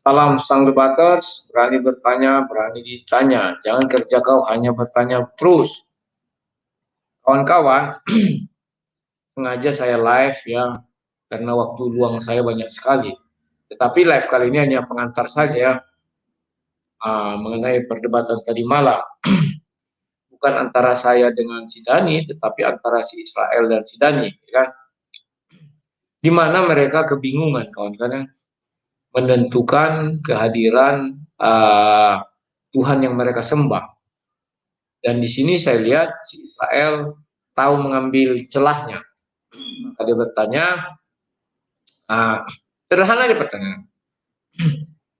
Salam sang debaters, berani bertanya, berani ditanya. Jangan kerja kau hanya bertanya terus. Kawan-kawan, sengaja saya live ya, karena waktu luang saya banyak sekali. Tetapi live kali ini hanya pengantar saja mengenai perdebatan tadi malam. Bukan antara saya dengan si Dani, tetapi antara si Israel dan si Dani, kan? Di mana mereka kebingungan, kawan-kawan, menentukan kehadiran Tuhan yang mereka sembah. Dan di sini saya lihat si Israel tahu mengambil celahnya. Maka dia bertanya, sederhana dia pertanyaan,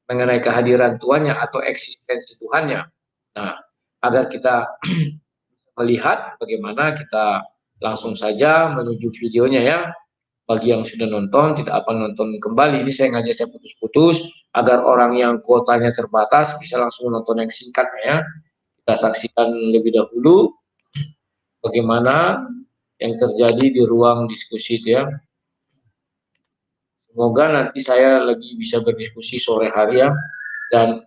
mengenai kehadiran Tuhannya atau eksistensi Tuhannya. Nah, agar kita melihat bagaimana, kita langsung saja menuju videonya ya. Bagi yang sudah nonton, tidak apa nonton kembali. Ini saya ngajak saya putus-putus agar orang yang kuotanya terbatas bisa langsung nonton yang singkatnya ya. Kita saksikan lebih dahulu bagaimana yang terjadi di ruang diskusi itu ya. Semoga nanti saya lagi bisa berdiskusi sore hari ya. Dan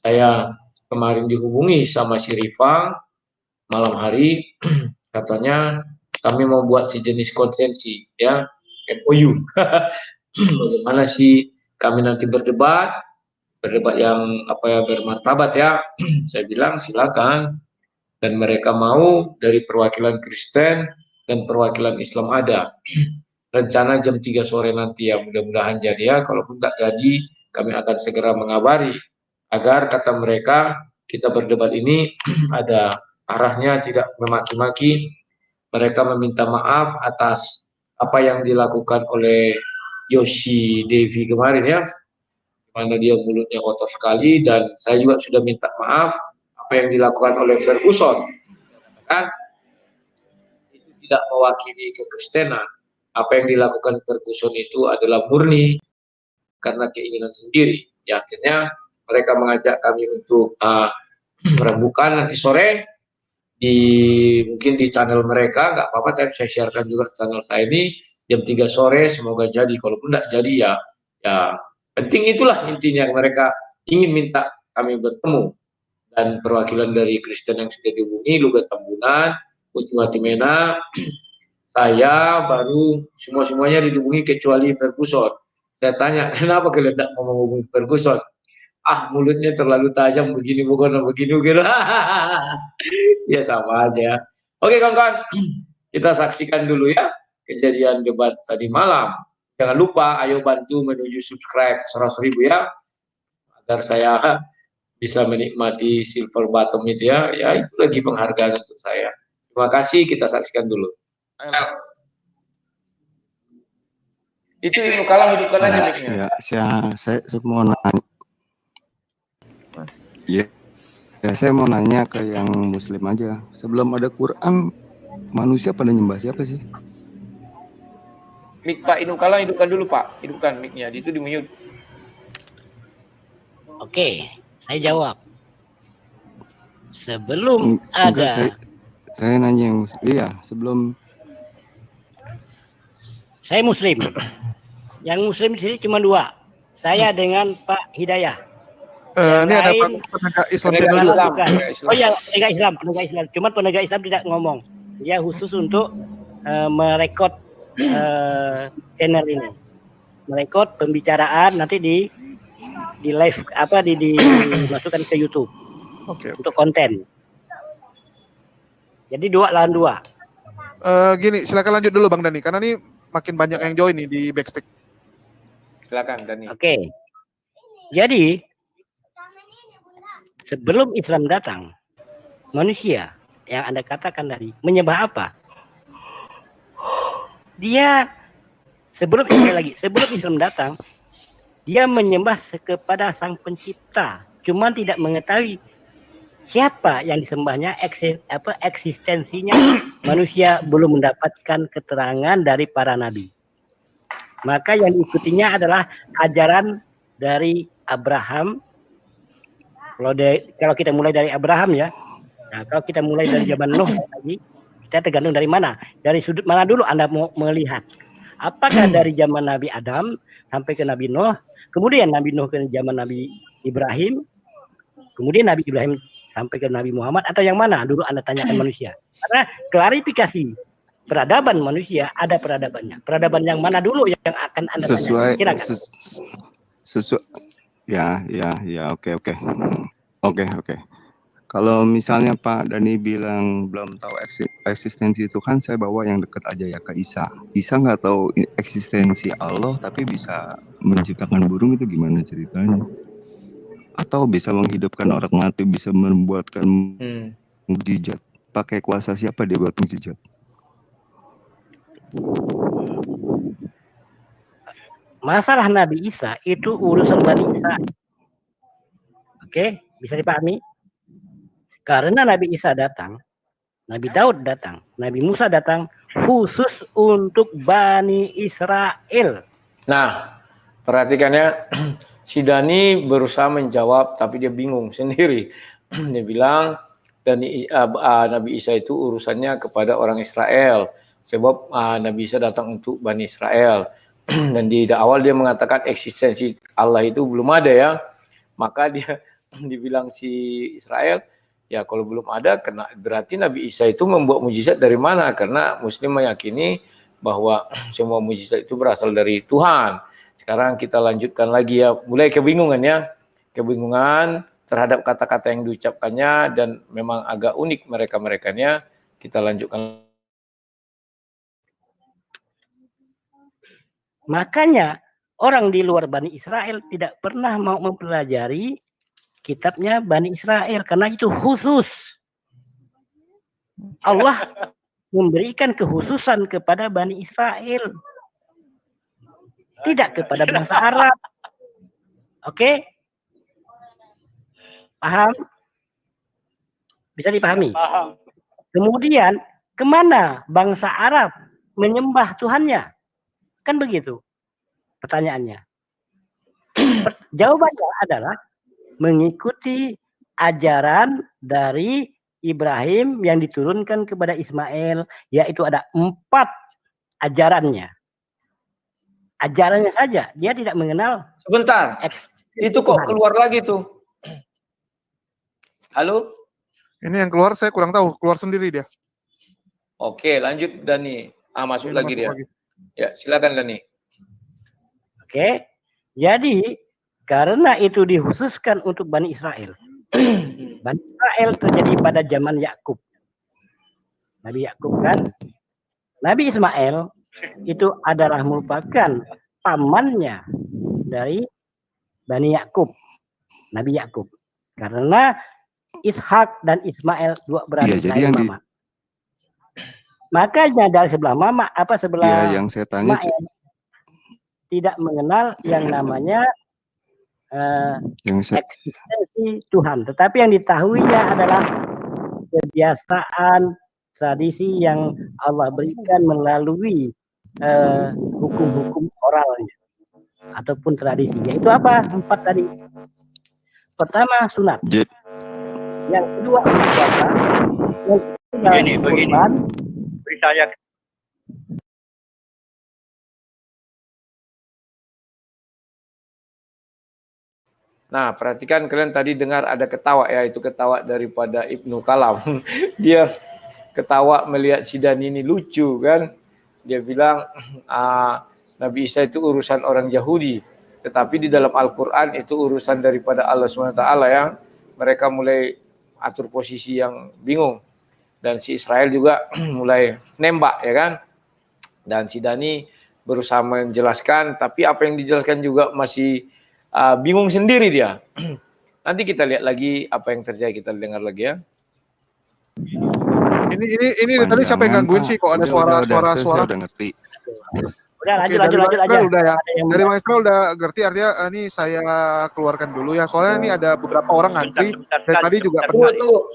saya kemarin dihubungi sama si Rifa malam hari, katanya kami mau buat sejenis konsensi ya, MOU. Bagaimana sih kami nanti berdebat yang bermartabat ya. Saya bilang silakan, dan mereka mau dari perwakilan Kristen dan perwakilan Islam ada. Rencana jam 3 sore nanti ya, mudah-mudahan jadi ya. Kalaupun tak jadi, kami akan segera mengabari agar kata mereka kita berdebat ini ada arahnya, tidak memaki-maki. Mereka meminta maaf atas apa yang dilakukan oleh Yoshi Devi kemarin ya, mana dia mulutnya kotor sekali, dan saya juga sudah minta maaf apa yang dilakukan oleh Ferguson kan itu tidak mewakili kekristenan. Apa yang dilakukan Ferguson itu adalah murni karena keinginan sendiri ya. Akhirnya mereka mengajak kami untuk rembukan nanti sore mungkin di channel mereka, nggak apa-apa, tapi saya sharekan juga channel saya ini jam 3 sore, semoga jadi. Kalaupun nggak jadi ya penting itulah intinya, mereka ingin minta kami bertemu. Dan perwakilan dari Kristen yang sudah dihubungi, Luga Tambunan, Ucuma Timena, saya baru semuanya dihubungi kecuali Ferguson. Saya tanya, kenapa kalian tidak mau menghubungi Ferguson? Mulutnya terlalu tajam begini bukan begini gitu. Ya sama aja. Oke kawan-kawan, kita saksikan dulu ya kejadian debat tadi malam. Jangan lupa ayo bantu menuju subscribe 100.000 ya, agar saya bisa menikmati silver bottom itu ya. Ya itu lagi penghargaan untuk saya. Terima kasih, kita saksikan dulu. Itu Ibnu Kalam hidupkan aja mic-nya. Ya, saya mau nanya. Ya, saya mau nanya ke yang Muslim aja. Sebelum ada Quran, manusia pada nyembah siapa sih? Mic Pak Ibnu Kalam hidupkan dulu Pak, hidupkan mic-nya. Itu di mute. Oke, saya jawab. Sebelum ada. Saya nanya yang iya, sebelum. Saya Muslim. Yang Muslim di sini cuma 2. Saya dengan Pak Hidayah. Ini ada penegak Islam juga. Oh ya, penegak Islam. Cuma penegak Islam tidak ngomong. Dia khusus untuk merekod channel ini. Merekod pembicaraan nanti di live dimasukkan ke YouTube. Oke. Untuk konten. Jadi 2 lawan 2. Gini, silakan lanjut dulu Bang Dani, karena ini makin banyak yang join nih di backstage. Silakan Dani. Oke. Jadi sebelum Islam datang, manusia yang Anda katakan tadi menyembah apa? Dia sebelum Islam datang, dia menyembah kepada Sang Pencipta, cuman tidak mengetahui siapa yang disembahnya, eksistensinya. Manusia belum mendapatkan keterangan dari para nabi. Maka yang diikutinya adalah ajaran dari Abraham. Kalau kita mulai dari Abraham ya, nah kalau kita mulai dari zaman Nuh lagi, kita tergantung dari mana, dari sudut mana dulu Anda mau melihat. Apakah dari zaman Nabi Adam sampai ke Nabi Nuh, Kemudian Nabi Nuh ke zaman Nabi Ibrahim, kemudian Nabi Ibrahim sampai ke Nabi Muhammad, atau yang mana dulu Anda tanyakan manusia? Karena klarifikasi peradaban manusia ada peradabannya. Peradaban yang mana dulu yang akan Anda Sesuai tanyakan? Silakan. sesuai ya, oke. Kalau misalnya Pak Dani bilang belum tahu eksistensi Tuhan, saya bawa yang dekat aja ya, ke Isa. Isa nggak tahu eksistensi Allah, tapi bisa menciptakan burung, itu gimana ceritanya? Atau bisa menghidupkan orang mati, bisa membuatkan mukjizat. Pakai kuasa siapa dia buat mukjizat? Masalah Nabi Isa itu urusan Bani Israil. Oke, bisa dipahami? Karena Nabi Isa datang, Nabi Daud datang, Nabi Musa datang khusus untuk Bani Israel. Nah, perhatikan ya, si Dani berusaha menjawab tapi dia bingung sendiri. Dia bilang Nabi Isa itu urusannya kepada orang Israel, sebab Nabi Isa datang untuk Bani Israel. Dan di awal dia mengatakan eksistensi Allah itu belum ada ya. Maka dia dibilang si Israel, ya kalau belum ada, berarti Nabi Isa itu membuat mujizat dari mana? Karena Muslim meyakini bahwa semua mujizat itu berasal dari Tuhan. Sekarang kita lanjutkan lagi ya, mulai kebingungan ya. Kebingungan terhadap kata-kata yang diucapkannya dan memang agak unik mereka-merekanya. Kita lanjutkan. Makanya orang di luar Bani Israel tidak pernah mau mempelajari kitabnya Bani Israel karena itu khusus. Allah memberikan kekhususan kepada Bani Israel, tidak kepada bangsa Arab. Oke? Paham? Bisa dipahami? Paham. Kemudian kemana bangsa Arab menyembah Tuhannya? Kan begitu pertanyaannya. Jawabannya adalah mengikuti ajaran dari Ibrahim yang diturunkan kepada Ismail, yaitu ada 4 ajarannya. Ajarannya saja, dia tidak mengenal. Sebentar, itu kok keluar lagi tuh. Halo? Ini yang keluar saya kurang tahu, keluar sendiri dia. Oke, lanjut Dani. Masuk Ini lagi masuk dia. lagi. Ya, silakan Dani. Oke, jadi karena itu dikhususkan untuk Bani Israel. Bani Israel terjadi pada zaman Yakub. Nabi Yakub kan. Nabi Ismail itu adalah merupakan pamannya dari Bani Yakub. Nabi Yakub. Karena Ishak dan Ismail dua beradik dari mama. Makanya dari sebelah mama apa sebelah yang saya tanya tidak mengenal yang namanya eksistensi Tuhan, tetapi yang ditahuinya adalah kebiasaan tradisi yang Allah berikan melalui hukum-hukum oralnya ataupun tradisinya. Itu apa? 4 tadi. Pertama sunat, yang kedua puasa, yang Begini. Beritahu. Nah, perhatikan kalian tadi dengar ada ketawa ya, itu ketawa daripada Ibnu Kalam. Dia ketawa melihat si Dani ini lucu kan. Dia bilang Nabi Isa itu urusan orang Yahudi, tetapi di dalam Al-Qur'an itu urusan daripada Allah SWT ya. Mereka mulai atur posisi yang bingung. Dan si Israel juga mulai nembak ya kan. Dan si Dani berusaha menjelaskan, tapi apa yang dijelaskan juga masih bingung sendiri dia. Nanti kita lihat lagi apa yang terjadi, kita dengar lagi ya. Ini tadi siapa yang gangguin sih? Kok ada suara? Saya udah ngerti. Udah lanjut aja. Udah ya. Dari Maestro udah ngerti, artinya ini saya keluarkan dulu ya. Soalnya ini ada beberapa orang ngantri. Dan tadi juga Tunggu.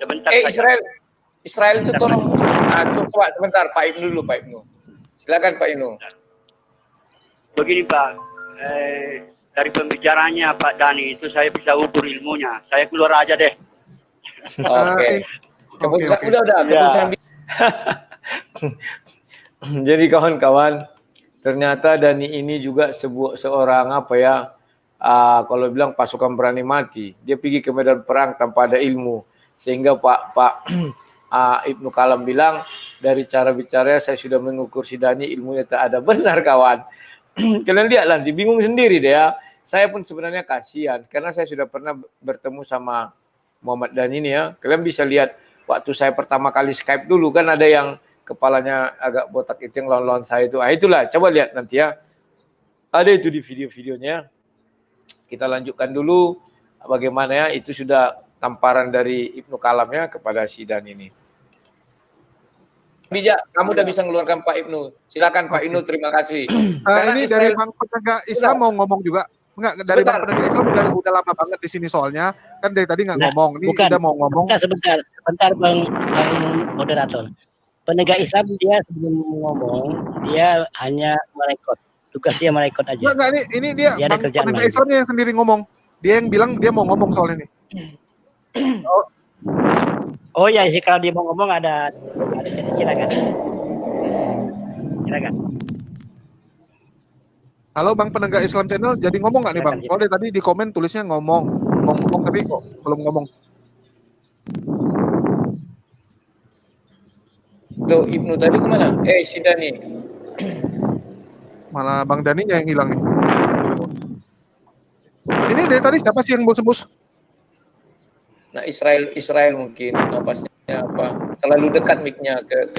Israel itu tolong coba sebentar Pak Ibnu dulu, Pak Ibnu. Silakan Pak Ibnu. Begini Pak, dari pembicaranya Pak Dani itu saya bisa ukur ilmunya. Saya keluar aja deh. Oke. Keputusan udah. Ya. Jadi kawan-kawan, ternyata Dani ini juga seorang kalau bilang pasukan berani mati. Dia pergi ke medan perang tanpa ada ilmu. Sehingga Pak Ibnu Kalam bilang, dari cara bicara saya sudah mengukur Sidani ilmunya tak ada. Benar kawan. Kalian lihat nanti bingung sendiri deh ya. Saya pun sebenarnya kasihan karena saya sudah pernah bertemu sama Muhammad Dhani ini ya. Kalian bisa lihat waktu saya pertama kali Skype dulu kan ada yang kepalanya agak botak itu yang lawan-lawan saya itu. Itulah, coba lihat nanti ya. Ada itu di video-videonya. Kita lanjutkan dulu bagaimana ya, itu sudah tamparan dari Ibnu Kalamnya kepada Sidani ini. Bijak, kamu udah bisa mengeluarkan Pak Ibnu. Silakan Pak Ibnu, terima kasih. Ini dari Bang Penegak Islam mau ngomong juga. Enggak, dari Bang Penegak Islam udah lama banget di sini soalnya. Kan dari tadi nggak ngomong. Ini bukan. udah mau ngomong. Sebentar Bang moderator. Penegak Islam dia sebelum ngomong, dia hanya merekod. Tugas dia merekod aja. Enggak, ini dia Bang Penegak Islam yang sendiri ngomong. Dia yang bilang dia mau ngomong soal ini. Oh ya, kalau dia mau ngomong ada silakan. Silakan. Halo Bang Penegak Islam Channel, jadi ngomong nggak nih Bang? Soalnya tadi di komen tulisnya ngomong tapi kok belum ngomong. Tuh Ibnu tadi kemana? Sidani. Malah Bang Daninya yang hilang nih. Ini dari tadi siapa sih yang bos-bos? Nah Israel mungkin napasnya apa? Terlalu dekat mic-nya ke.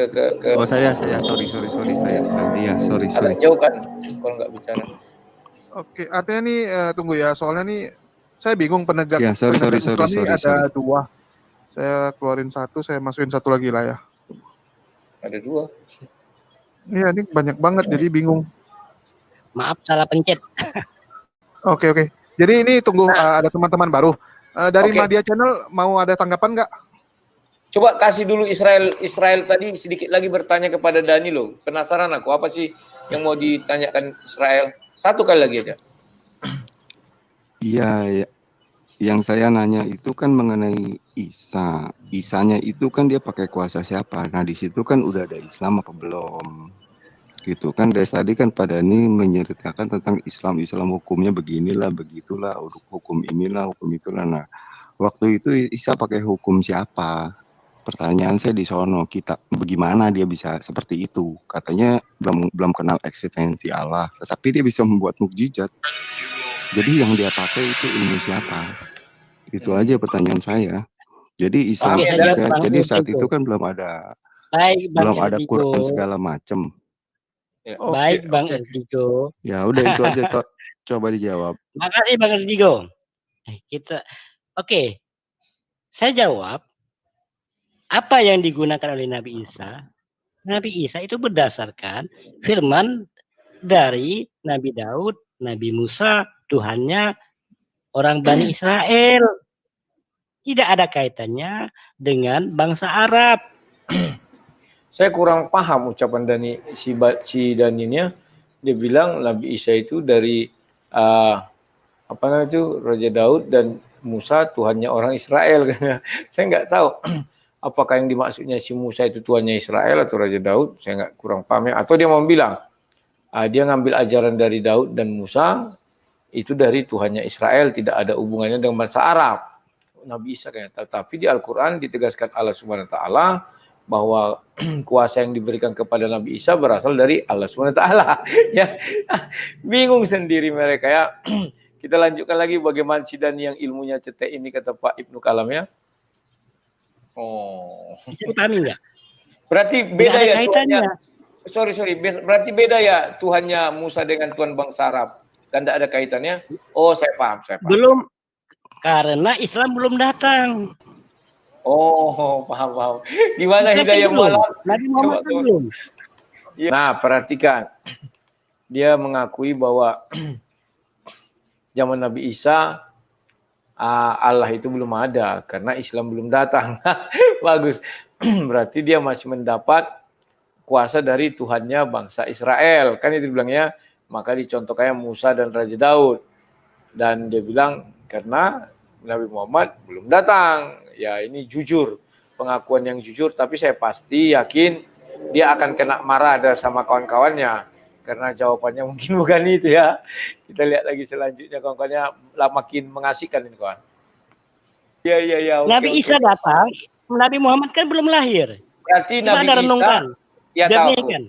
Oh saya sorry saya. Iya sorry. Agak jauh kan kalau nggak bicara. Oke, artinya nih tunggu ya, soalnya nih saya bingung penegak. Ya sorry. Ada dua. Saya keluarin satu, saya masukin satu lagi lah ya. Ada dua. Iya, ini banyak banget jadi bingung. Maaf salah pencet. Oke. Jadi ini tunggu ada teman-teman baru. Dari Media Channel mau ada tanggapan nggak? Coba kasih dulu Israel tadi sedikit lagi bertanya kepada Dani loh. Penasaran aku apa sih yang mau ditanyakan Israel? Satu kali lagi aja. Iya, yang saya nanya itu kan mengenai Isa. Isanya itu kan dia pakai kuasa siapa? Nah di situ kan udah ada Islam apa belum? Gitu kan dari tadi kan Pak Dhani menceritakan tentang Islam hukumnya beginilah, begitulah, hukum inilah, hukum itulah. Nah waktu itu Isa pakai hukum siapa? Pertanyaan saya di sono, kita bagaimana dia bisa seperti itu? Katanya belum kenal eksistensi Allah, tetapi dia bisa membuat mukjizat. Jadi yang dia pakai itu ilmu siapa? Itu aja pertanyaan saya. Jadi Islam, jadi saat itu kan belum ada Quran segala macam. Baik Bang Erdigo. Ya udah itu aja Tok. Coba dijawab. Makasih Bang Erdigo. Oke. Saya jawab. Apa yang digunakan oleh Nabi Isa? Nabi Isa itu berdasarkan firman dari Nabi Daud, Nabi Musa, Tuhannya orang Bani Israel. Tidak ada kaitannya dengan bangsa Arab. Saya kurang paham ucapan si Daninya. Dia bilang Nabi Isa itu dari Raja Daud dan Musa Tuhannya orang Israel. Saya nggak tahu apakah yang dimaksudnya si Musa itu Tuhannya Israel atau Raja Daud. Saya nggak kurang paham ya. Atau dia mau bilang dia ngambil ajaran dari Daud dan Musa itu dari Tuhannya Israel, tidak ada hubungannya dengan bangsa Arab. Nabi Isa kayaknya. Tapi di Al-Quran ditegaskan Allah Subhanahu Wa Taala bahwa kuasa yang diberikan kepada Nabi Isa berasal dari Allah SWT. Ya, bingung sendiri mereka ya. Kita lanjutkan lagi bagaimana Sidani yang ilmunya cetek ini kata Pak Ibnu Kalam ya. Bisa dipahami nggak? Berarti beda ya Tuhannya. Sorry. Berarti beda ya Tuhannya Musa dengan Tuhan bangsa Arab. Kan tidak ada kaitannya. Oh, saya paham. Belum, karena Islam belum datang. Oh, paham. Gimana hidayah malam? Nabi Muhammad belum. Nah, perhatikan. Dia mengakui bahwa zaman Nabi Isa Allah itu belum ada karena Islam belum datang. Bagus. Berarti dia masih mendapat kuasa dari Tuhannya bangsa Israel. Kan itu bilangnya, maka dicontohkannya Musa dan Raja Daud. Dan dia bilang karena Nabi Muhammad belum datang. Ya ini jujur, pengakuan yang jujur, tapi saya pasti yakin dia akan kena marah sama kawan-kawannya. karena jawabannya mungkin bukan itu ya. Kita lihat lagi selanjutnya kawan-kawannya lah makin mengasihkan ini kawan. Iya. Nabi Isa datang, Nabi Muhammad kan belum lahir. Berarti Coba Nabi Anda Isa renungkan. ya tahu. Jernihkan.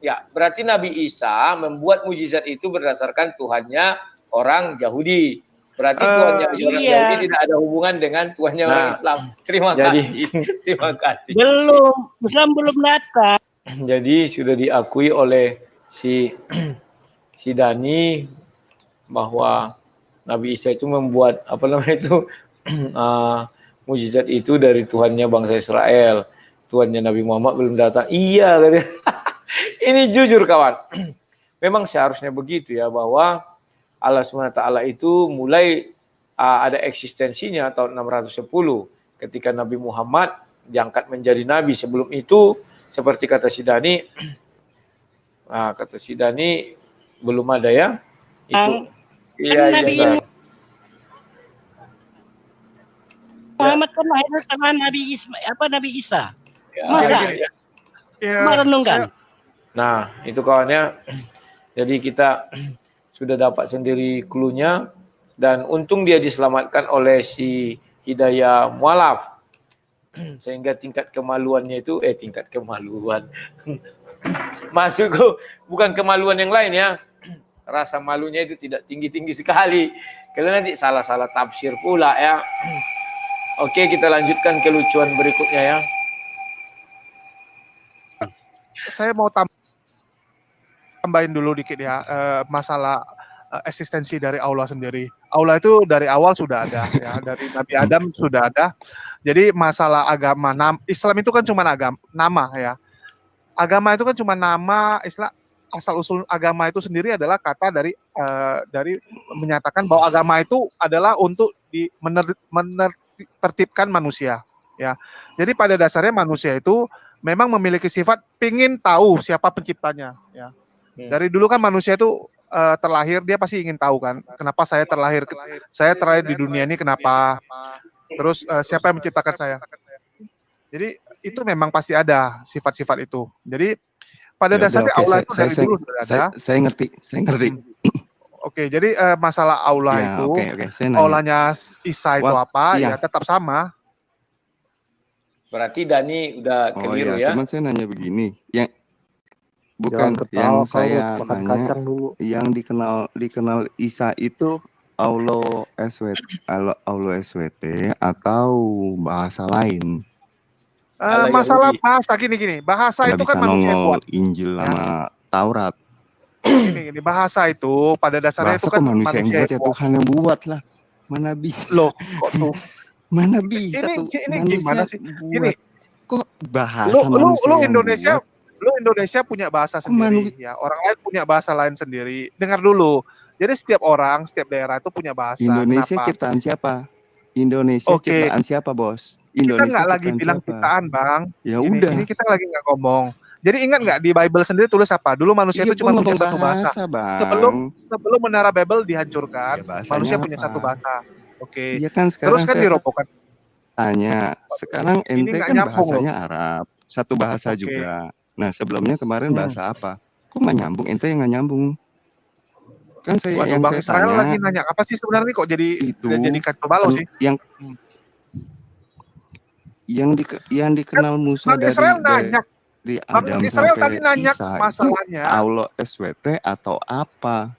Ya, berarti Nabi Isa membuat mujizat itu berdasarkan Tuhannya orang Yahudi. Berarti Tuhannya orang iya. Yahudi tidak ada hubungan dengan Tuhannya orang Islam. Terima kasih. Terima kasih. Islam belum datang. Jadi sudah diakui oleh si Dani bahwa Nabi Isa itu membuat apa namanya itu mujizat itu dari Tuhannya bangsa Israel. Tuhannya Nabi Muhammad belum datang. Iya katanya. Ini jujur kawan. Memang seharusnya begitu ya, bahwa Allah SWT itu mulai ada eksistensinya tahun 610 ketika Nabi Muhammad diangkat menjadi nabi. Sebelum itu seperti kata si Dani, belum ada ya. Itu iya. Muhammad kan lahir sama Nabi Isa. Ya, Masa? Ya, Merenungkan. Nah, itu kawannya. Jadi kita sudah dapat sendiri clue-nya, dan untung dia diselamatkan oleh si Hidayah Mualaf. Sehingga tingkat kemaluannya itu tingkat kemaluan. Maksudku bukan kemaluan yang lain ya. Rasa malunya itu tidak tinggi-tinggi sekali. Kalau nanti salah-salah tafsir pula ya. Oke, kita lanjutkan kelucuan berikutnya ya. Saya mau tambahin dulu dikit ya, masalah eksistensi dari Allah sendiri. Allah itu dari awal sudah ada ya, dari Nabi Adam sudah ada. Jadi masalah agama, Islam itu kan cuma nama ya. Agama itu kan cuma nama, asal usul agama itu sendiri adalah kata dari menyatakan bahwa agama itu adalah untuk menertibkan manusia ya. Jadi pada dasarnya manusia itu memang memiliki sifat pingin tahu siapa penciptanya ya. Dari dulu kan manusia itu terlahir dia pasti ingin tahu kan, kenapa saya terlahir di dunia ini, kenapa, terus siapa yang menciptakan saya. Jadi itu memang pasti ada sifat-sifat itu. Jadi pada dasarnya Allah itu dari dulu sudah ada. Saya ngerti. Oke, jadi masalah Allah Ya, itu, saya nanya. Allahnya Isa itu apa? Ya tetap sama. Berarti Dani udah keliru ya. Cuman saya nanya begini, bukan yang saya nanya, yang dikenal Isa itu Allah SWT atau bahasa lain? Masalah bahasa gini, bahasa Nggak itu kan bisa manusia yang nongol buat. Injil sama Taurat. Gini, bahasa itu pada dasarnya Bahasa itu kan manusia yang buat ya, Tuhan yang buat lah. Mana bisa? Loh, kok tuh? Mana bisa Ini tuh? gimana sih? Gini, kok bahasa manusia lu yang Indonesia, buat? lu Indonesia punya bahasa sendiri ya. Orang lain punya bahasa lain sendiri. Dengar dulu. Jadi setiap orang, setiap daerah itu punya bahasa. Indonesia Kenapa? ciptaan siapa? Indonesia ciptaan siapa, Bos? Kita Indonesia nggak lagi bilang siapa? ciptaan, Bang. Ya Ini udah. kita lagi nggak ngomong. Jadi ingat nggak di Bible sendiri tulis apa? Dulu manusia itu cuma punya satu bahasa. Bang. Sebelum menara Babel dihancurkan, Ya, manusia apa? punya satu bahasa. Oke. Iya kan, sekarang Terus kan saya dirobohkan. tanya. Sekarang Ini ente nggak kan nyambung bahasanya Arab, satu bahasa Oke. juga. Nah, sebelumnya kemarin bahasa apa? Kok nggak nyambung? Ente yang nggak nyambung. Kan Waduh, yang Bang saya Israel tanya lagi nanya apa sih sebenarnya kok jadi itu kacau balau sih? Yang dikenal Musa Bang Israel nanya. dari Bang Adam Israel sampai tadi nanya Isa masalahnya. itu Allah SWT atau apa?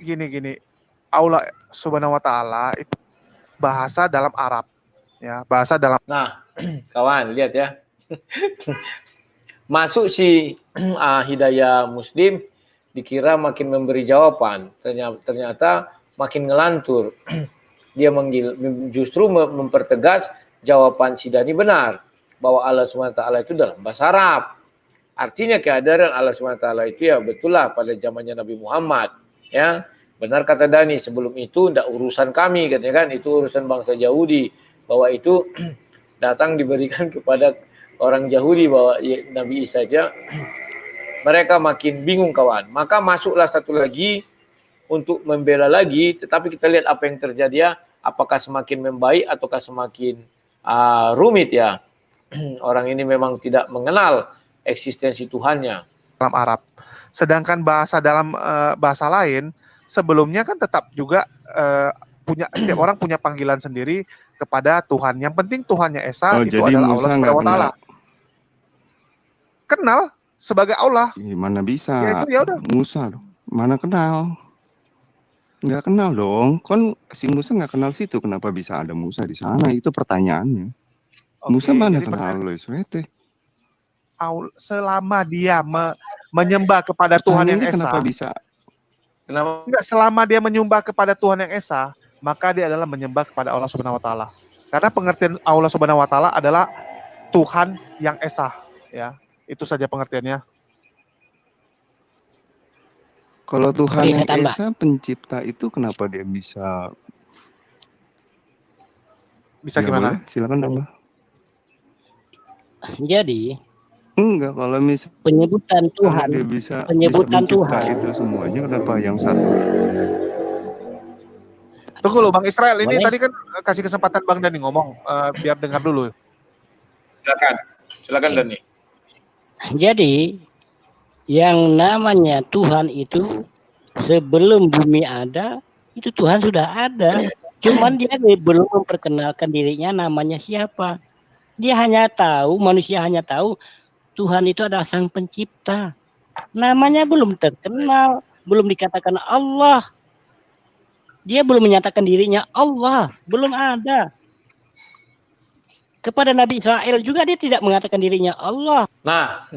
Gini. Allah Subhanahu wa taala itu bahasa dalam Arab. Ya, bahasa dalam. Nah, kawan, lihat ya. Masuk si Hidayah Muslim dikira makin memberi jawaban, ternyata makin ngelantur. Dia justru mempertegas jawaban si Dani benar, bahwa Allah SWT itu dalam bahasa Arab. Artinya kehadiran Allah SWT itu ya betul lah pada zamannya Nabi Muhammad. Ya, benar kata Dani, sebelum itu tidak urusan kami, katanya kan, itu urusan bangsa Yahudi, bahwa itu datang diberikan kepada orang Yahudi, bahwa Nabi Isa saja. Mereka makin bingung kawan. Maka masuklah satu lagi untuk membela lagi, tetapi kita lihat apa yang terjadi ya, apakah semakin membaik ataukah semakin rumit ya. Orang ini memang tidak mengenal eksistensi Tuhannya. Dalam Arab. Sedangkan bahasa dalam bahasa lain sebelumnya kan tetap juga setiap orang punya panggilan sendiri kepada Tuhan. Yang penting Tuhannya Esa itu jadi adalah Allah Musa Subhanahu nggak wa taala. Kenal sebagai Allah. Gimana Ya bisa? itu ya udah. Musa mana kenal? Nggak kenal dong. Kan si Musa nggak kenal situ. Kenapa bisa ada Musa di sana? Itu pertanyaannya. Musa Oke, mana jadi kenal lo Swete? selama dia menyembah kepada Tuhan yang Pertanyaannya Esa, kenapa bisa? Kenapa? enggak, selama dia menyembah kepada Tuhan yang Esa, maka dia adalah menyembah kepada Allah Subhanahu wa taala. Karena pengertian Allah Subhanahu wa taala adalah Tuhan yang Esa, ya. Itu saja pengertiannya. Kalau Tuhan Oke, yang saya tambah. Esa pencipta itu kenapa dia bisa? Bisa Ya gimana? boleh, silakan tambah. Jadi Enggak, kalau misalnya penyebutan Tuhan, dia bisa penyebutan mencipta Tuhan. itu semuanya, kenapa yang satu? Tunggu loh Bang Israel, ini Boleh. tadi kan kasih kesempatan Bang Dani ngomong, biar dengar dulu. Silakan Dani. Jadi yang namanya Tuhan itu sebelum bumi ada, itu Tuhan sudah ada. Cuman dia belum memperkenalkan dirinya namanya siapa. Dia hanya tahu, manusia hanya tahu Tuhan itu adalah sang pencipta. Namanya belum terkenal, belum dikatakan Allah. Dia belum menyatakan dirinya Allah, belum ada. Kepada Nabi Israel juga dia tidak mengatakan dirinya Allah. Nah,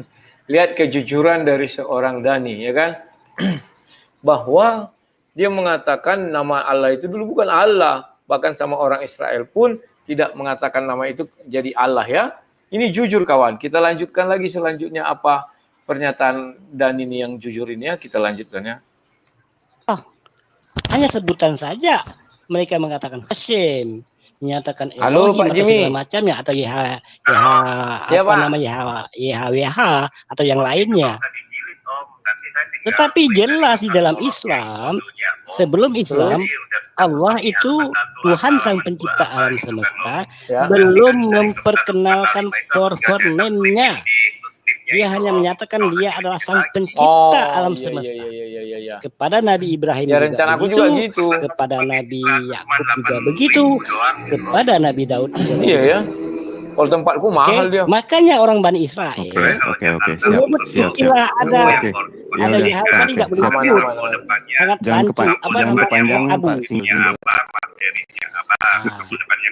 lihat kejujuran dari seorang Dani, ya kan? Bahwa dia mengatakan nama Allah itu dulu bukan Allah. Bahkan sama orang Israel pun tidak mengatakan nama itu jadi Allah, ya. Ini jujur kawan. Kita lanjutkan lagi selanjutnya apa pernyataan Dani ini yang jujur ini, ya. Kita lanjutkan, ya. Hanya sebutan saja mereka mengatakan Hasim, menyatakan Halo, Elohim Pak atau Jimmy. segala macamnya, atau Ya, apa Pak. namanya YHWH atau yang lainnya. Tetapi jelas di dalam Islam, sebelum Islam, Allah itu Tuhan sang pencipta alam semesta, Ya. belum memperkenalkan core name-nya. Dia hanya menyatakan dia adalah sang pencipta alam iya, semesta. iya. Kepada Nabi Ibrahim Ya, juga rencana aku begitu, juga gitu. kepada Nabi Yakub juga begitu, kepada Nabi Daud juga begitu. Iya, ya. Kalau tempatku Oke, mahal dia. makanya orang Bani Israel Oke, menyebut siap. istilah ada Oke, ya ada udah. YHWH tadi tidak boleh Siap. disebut. Sangat Jangan rancu, jangan kepanjangan abu. Pak,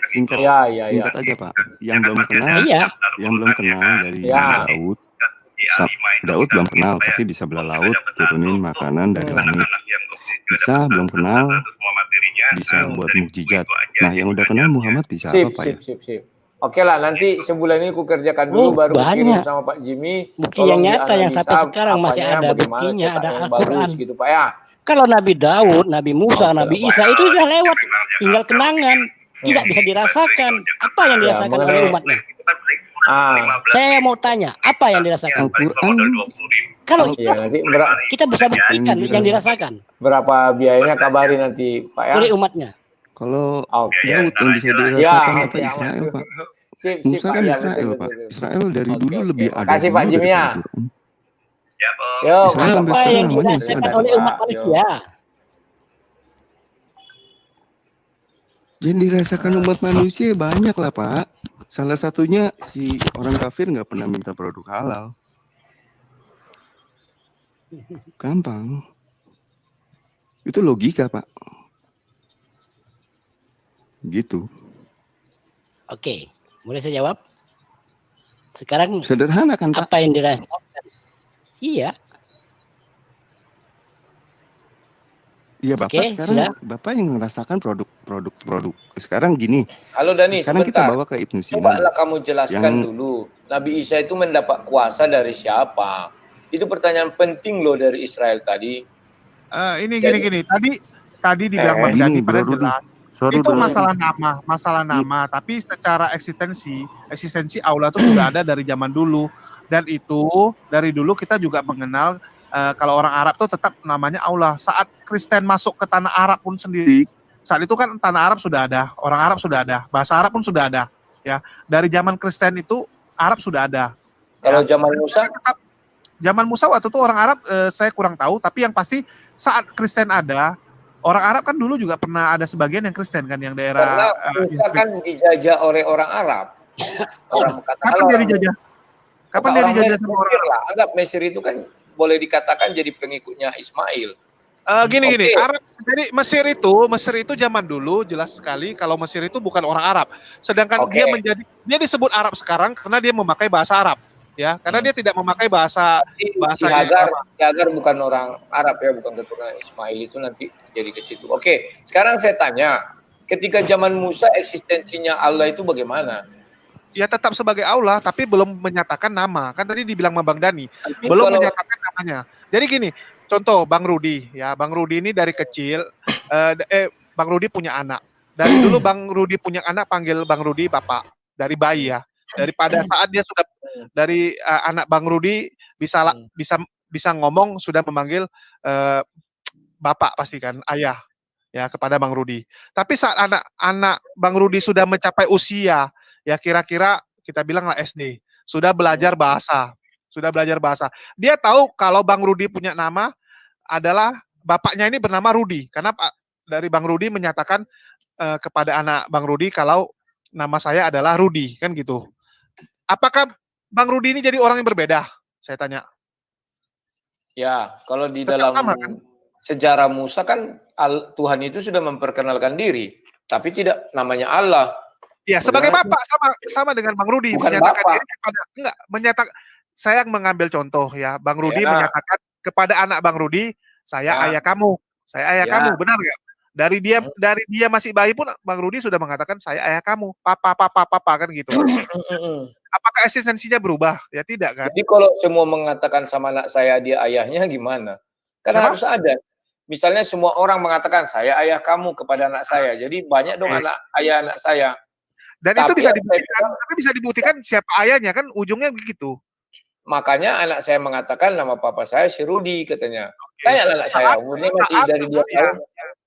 singkat Ya. singkat aja Pak. Yang belum kenal, Iya, dari Ya. Daud. Daud belum kenal, tapi di sebelah laut turunin makanan dari langit. Isa belum kenal, bisa buat mukjizat. Nah, yang udah kenal Muhammad bisa apa Pak ya? Sip. Oke lah, nanti sebulan ini ku kerjakan dulu, baru ku kirim banyak. sama Pak Jimmy. Bukti Tolong yang nyata yang dianalisa sampai sekarang masih apanya, ada bagaimana buktinya, cetak ada yang Al-Quran. bagus gitu Pak, ya. Kalau Nabi Daud, Nabi Musa, Oke, Nabi Pak. Isa itu sudah lewat, tinggal kenangan, tidak bisa dirasakan. Apa yang dirasakan oleh umatnya? Saya mau tanya, apa yang dirasakan? Al-Quran Kalau Iya, nanti kita bisa buktikan yang dirasakan berapa biayanya kabari nanti Pak, ya. oleh umatnya. kalau Oke. Daud yang bisa Ya, dirasakan apa oke, Israel aman. Pak? Sip, Musa kan ya, Israel betul, Pak. betul. Israel dari Oke, dulu oke. lebih ada Makasih, Pak dulu Jimmy, ya. daripada Quran. Yo, Israel sampai Apa sekarang yang namanya masih dirasakan ada. oleh umat manusia? Yang dirasakan umat manusia banyak lah Pak. Salah satunya si orang kafir nggak pernah minta produk halal. Gampang. Itu logika Pak. Gitu. Oke, boleh saya jawab? Sekarang Sederhana kan Pak? apa yang dirasakan? Iya, Iya Bapak Oke, sekarang sudah. Bapak yang merasakan produk. Sekarang gini, Halo Dani, sekarang kita sebentar. bawa ke Ibnu Sina. Cobalah kamu jelaskan Yang- dulu. Nabi Isa itu mendapat kuasa dari siapa? Itu pertanyaan penting loh dari Israel tadi. Ini gini. Tadi dibilang Bang Gini, Dani Bro pada Rudi. jelas. Sorry, Itu Bro. masalah nama, tapi secara eksistensi Allah itu sudah ada dari zaman dulu, dan itu dari dulu kita juga mengenal kalau orang Arab tuh tetap namanya Allah. Saat Kristen masuk ke tanah Arab pun sendiri, saat itu kan tanah Arab sudah ada, orang Arab sudah ada, bahasa Arab pun sudah ada, ya. Dari zaman Kristen itu Arab sudah ada. Kalau Ya. zaman Musa, Zaman Musa waktu itu orang Arab saya kurang tahu, tapi yang pasti saat Kristen ada, orang Arab kan dulu juga pernah ada sebagian yang Kristen kan, yang Karena daerah Musa kan dijajah oleh orang Arab. Orang kapan dia dijajah? Kapan dia dijajah sama orang Mesir lah. Anggap Mesir itu kan boleh dikatakan jadi pengikutnya Ismail. Gini, Oke. Arab. Jadi Mesir itu zaman dulu jelas sekali kalau Mesir itu bukan orang Arab. Sedangkan Oke. dia disebut Arab sekarang karena dia memakai bahasa Arab, ya. Karena dia tidak memakai bahasa Si bahasanya. Hagar bukan orang Arab ya, bukan keturunan Ismail, itu nanti jadi ke situ. Oke, sekarang saya tanya, ketika zaman Musa eksistensinya Allah itu bagaimana? Ya tetap sebagai Allah, tapi belum menyatakan nama. Kan tadi dibilang sama Bang Dani, Tapi belum kalau menyatakan namanya. Jadi gini, contoh Bang Rudi, ya. Bang Rudi ini dari kecil, Bang Rudi punya anak. Dari dulu Bang Rudi punya anak, panggil Bang Rudi Bapak. Dari bayi ya. Daripada saat dia sudah dari anak Bang Rudi bisa ngomong, sudah memanggil Bapak pasti kan, ayah ya kepada Bang Rudi. Tapi saat anak Bang Rudi sudah mencapai usia, ya kira-kira kita bilang lah SD, sudah belajar bahasa. Dia tahu kalau Bang Rudi punya nama adalah bapaknya ini bernama Rudi, karena dari Bang Rudi menyatakan kepada anak Bang Rudi kalau nama saya adalah Rudi, kan gitu. Apakah Bang Rudi ini jadi orang yang berbeda? Saya tanya. ya, kalau di Tetap dalam sama, kan? sejarah Musa kan Tuhan itu sudah memperkenalkan diri, tapi tidak namanya Allah. Ya, sebagai Bagaimana? bapak sama dengan Bang Rudi Bukan menyatakan bapak. diri kepada saya mengambil contoh ya, Bang Rudi Ya. menyatakan kepada anak Bang Rudi, saya Ya. ayah kamu. Saya ayah Ya. kamu, benar nggak? Dari dia masih bayi pun Bang Rudi sudah mengatakan saya ayah kamu, papa kan gitu. Apakah eksistensinya berubah? Ya tidak kan? Jadi kalau semua mengatakan sama anak saya dia ayahnya gimana? Kan Siapa? harus ada. Misalnya semua orang mengatakan saya ayah kamu kepada anak saya. Jadi banyak dong ayah anak saya. Dan Tapi itu bisa yang saya dibuktikan, tapi bisa dibuktikan siapa ayahnya kan ujungnya begitu. Makanya anak saya mengatakan nama papa saya si Rudi katanya. Tanya anak saya, umurnya masih dari 2 tahun.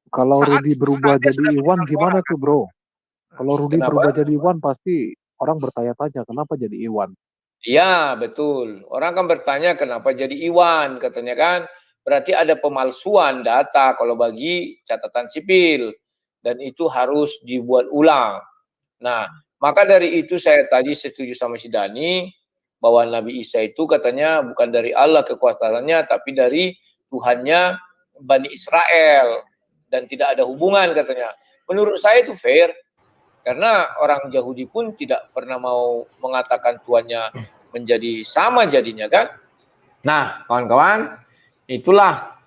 Kalau Saat- Rudi berubah saat dia jadi sudah Iwan menjadi gimana orang, tuh bro? Kalau Rudi Kenapa? berubah jadi Iwan pasti orang bertanya-tanya kenapa jadi Iwan? Iya, betul. Orang kan bertanya kenapa jadi Iwan katanya kan. Berarti ada pemalsuan data kalau bagi catatan sipil. Dan itu harus dibuat ulang. Nah, maka dari itu saya tadi setuju sama si Dani bahwa Nabi Isa itu katanya bukan dari Allah kekuasaannya, tapi dari Tuhannya Bani Israel. Dan tidak ada hubungan katanya. Menurut saya itu fair. Karena orang Yahudi pun tidak pernah mau mengatakan Tuhannya menjadi sama jadinya kan. Nah, kawan-kawan, itulah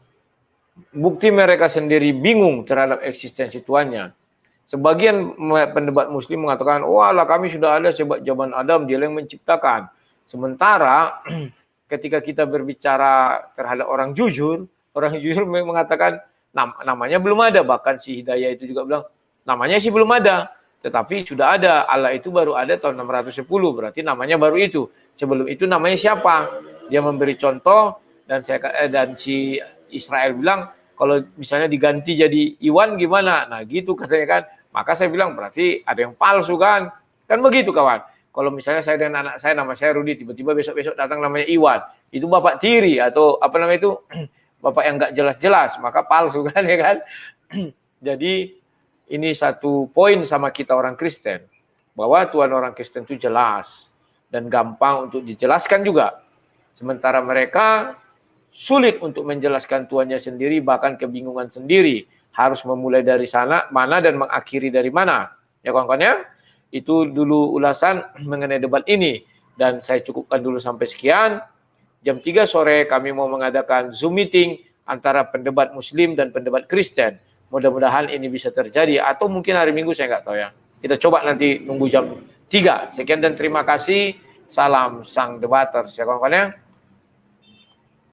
bukti mereka sendiri bingung terhadap eksistensi Tuhannya. Sebagian pendebat muslim mengatakan, walah kami sudah ada sejak zaman Adam, dia yang menciptakan. Sementara ketika kita berbicara terhadap orang jujur mengatakan namanya belum ada. Bahkan si Hidayah itu juga bilang, namanya sih belum ada. Tetapi sudah ada, Allah itu baru ada tahun 610, berarti namanya baru itu. Sebelum itu namanya siapa? Dia memberi contoh, dan si Israel bilang, kalau misalnya diganti jadi Iwan gimana? Nah gitu katanya kan. Maka saya bilang berarti ada yang palsu kan. Kan begitu kawan. Kalau misalnya saya dan anak saya, nama saya Rudi, tiba-tiba besok-besok datang namanya Iwan. Itu bapak tiri atau apa namanya itu, bapak yang nggak jelas-jelas. Maka palsu kan ya kan. Jadi ini satu poin sama kita orang Kristen. Bahwa Tuhan orang Kristen itu jelas. Dan gampang untuk dijelaskan juga. Sementara mereka sulit untuk menjelaskan Tuhannya sendiri, bahkan kebingungan sendiri. Harus memulai dari sana, mana dan mengakhiri dari mana. Ya kawan-kawan ya, itu dulu ulasan mengenai debat ini. Dan saya cukupkan dulu sampai sekian. Jam 3 sore kami mau mengadakan Zoom meeting antara pendebat Muslim dan pendebat Kristen. Mudah-mudahan ini bisa terjadi. Atau mungkin hari Minggu, saya nggak tahu ya. Kita coba nanti nunggu jam 3. Sekian dan terima kasih. Salam sang debaters ya kawan-kawan ya.